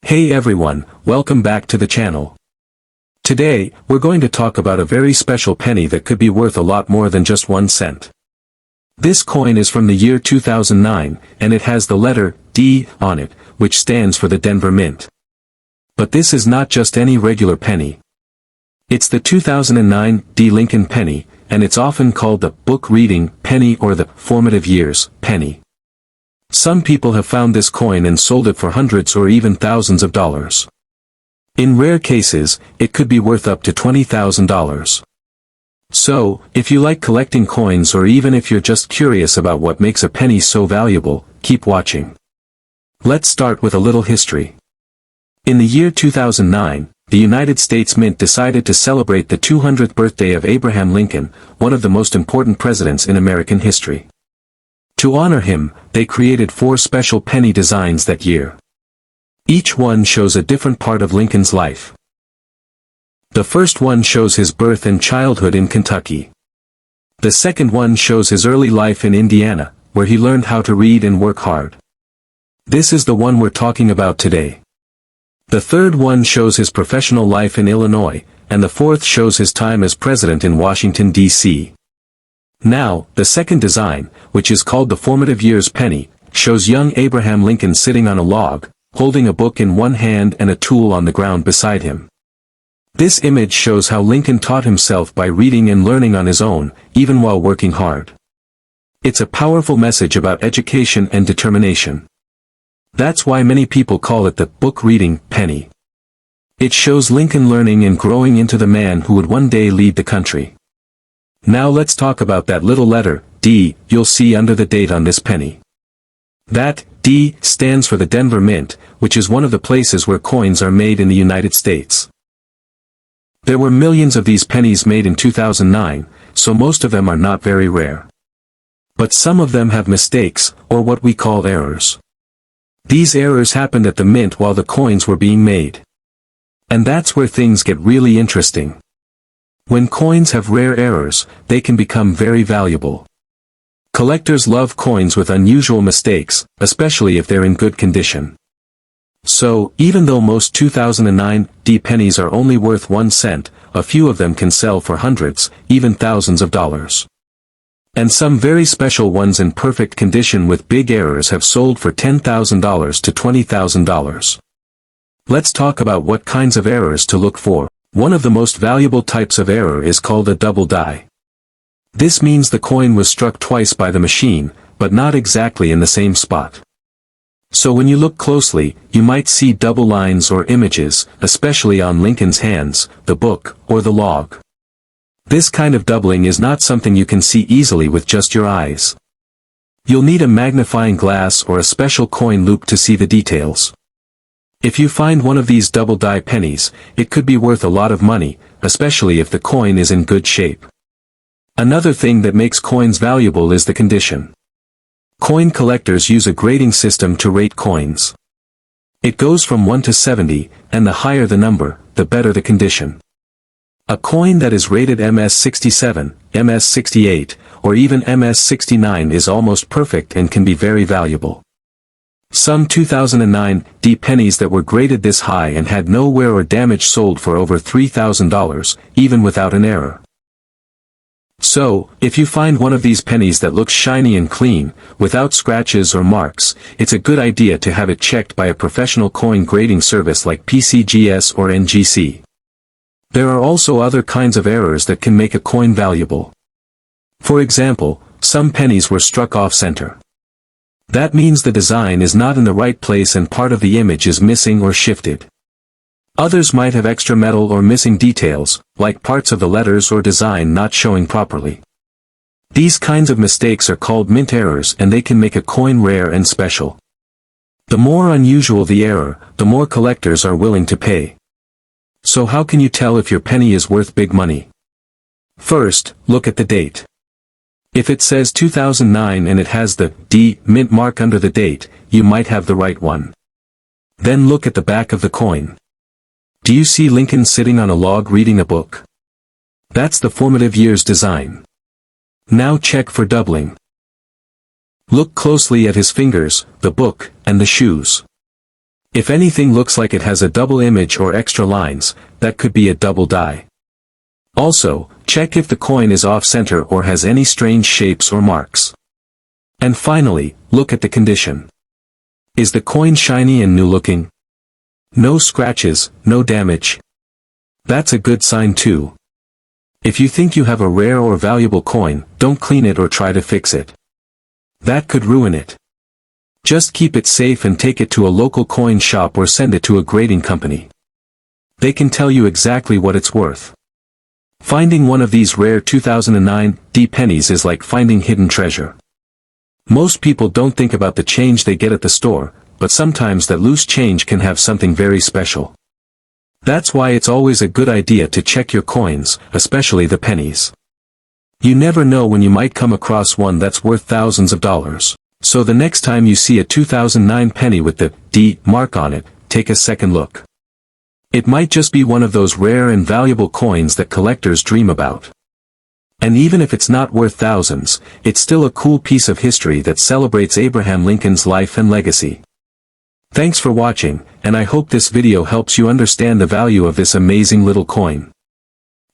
Hey everyone, welcome back to the channel. Today, we're going to talk about a very special penny that could be worth a lot more than just 1 cent. This coin is from the year 2009, and it has the letter D on it, which stands for the Denver Mint. But this is not just any regular penny. It's the 2009 D Lincoln penny, and it's often called the book reading penny or the Formative Years penny. Some people have found this coin and sold it for hundreds or even thousands of dollars. In rare cases, it could be worth up to $20,000. So, if you like collecting coins or even if you're just curious about what makes a penny so valuable, keep watching. Let's start with a little history. In the year 2009, the United States Mint decided to celebrate the 200th birthday of Abraham Lincoln, one of the most important presidents in American history. To honor him, they created 4 special penny designs that year. Each one shows a different part of Lincoln's life. The first one shows his birth and childhood in Kentucky. The second one shows his early life in Indiana, where he learned how to read and work hard. This is the one we're talking about today. The third one shows his professional life in Illinois, and the fourth shows his time as president in Washington, D.C. Now, the second design, which is called the Formative Years penny, shows young Abraham Lincoln sitting on a log, holding a book in one hand and a tool on the ground beside him. This image shows how Lincoln taught himself by reading and learning on his own, even while working hard. It's a powerful message about education and determination. That's why many people call it the book reading penny. It shows Lincoln learning and growing into the man who would one day lead the country. Now let's talk about that little letter, D, you'll see under the date on this penny. That D stands for the Denver Mint, which is one of the places where coins are made in the United States. There were millions of these pennies made in 2009, so most of them are not very rare. But some of them have mistakes, or what we call errors. These errors happened at the mint while the coins were being made. And that's where things get really interesting. When coins have rare errors, they can become very valuable. Collectors love coins with unusual mistakes, especially if they're in good condition. So, even though most 2009 D pennies are only worth 1 cent, a few of them can sell for hundreds, even thousands of dollars. And some very special ones in perfect condition with big errors have sold for $10,000 to $20,000. Let's talk about what kinds of errors to look for. One of the most valuable types of error is called a double die. This means the coin was struck twice by the machine, but not exactly in the same spot. So when you look closely, you might see double lines or images, especially on Lincoln's hands, the book, or the log. This kind of doubling is not something you can see easily with just your eyes. You'll need a magnifying glass or a special coin loupe to see the details. If you find one of these double die pennies, it could be worth a lot of money, especially if the coin is in good shape. Another thing that makes coins valuable is the condition. Coin collectors use a grading system to rate coins. It goes from 1 to 70, and the higher the number, the better the condition. A coin that is rated MS67, MS68, or even MS69 is almost perfect and can be very valuable. Some 2009 D pennies that were graded this high and had no wear or damage sold for over $3,000, even without an error. So, if you find one of these pennies that looks shiny and clean, without scratches or marks, it's a good idea to have it checked by a professional coin grading service like PCGS or NGC. There are also other kinds of errors that can make a coin valuable. For example, some pennies were struck off-center. That means the design is not in the right place and part of the image is missing or shifted. Others might have extra metal or missing details, like parts of the letters or design not showing properly. These kinds of mistakes are called mint errors and they can make a coin rare and special. The more unusual the error, the more collectors are willing to pay. So how can you tell if your penny is worth big money? First, look at the date. If it says 2009 and it has the D mint mark under the date, you might have the right one. Then look at the back of the coin. Do you see Lincoln sitting on a log reading a book? That's the Formative Years design. Now check for doubling. Look closely at his fingers, the book, and the shoes. If anything looks like it has a double image or extra lines, that could be a double die. Also, check if the coin is off-center or has any strange shapes or marks. And finally, look at the condition. Is the coin shiny and new-looking? No scratches, no damage? That's a good sign too. If you think you have a rare or valuable coin, don't clean it or try to fix it. That could ruin it. Just keep it safe and take it to a local coin shop or send it to a grading company. They can tell you exactly what it's worth. Finding one of these rare 2009 pennies is like finding hidden treasure. Most people don't think about the change they get at the store, but sometimes that loose change can have something very special. That's why it's always a good idea to check your coins, especially the pennies. You never know when you might come across one that's worth thousands of dollars. So the next time you see a 2009 penny with the D mark on it, take a second look. It might just be one of those rare and valuable coins that collectors dream about. And even if it's not worth thousands, it's still a cool piece of history that celebrates Abraham Lincoln's life and legacy. Thanks for watching, and I hope this video helps you understand the value of this amazing little coin.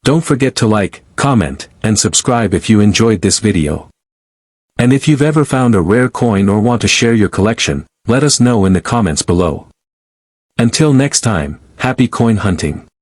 Don't forget to like, comment, and subscribe if you enjoyed this video. And if you've ever found a rare coin or want to share your collection, let us know in the comments below. Until next time, happy coin hunting.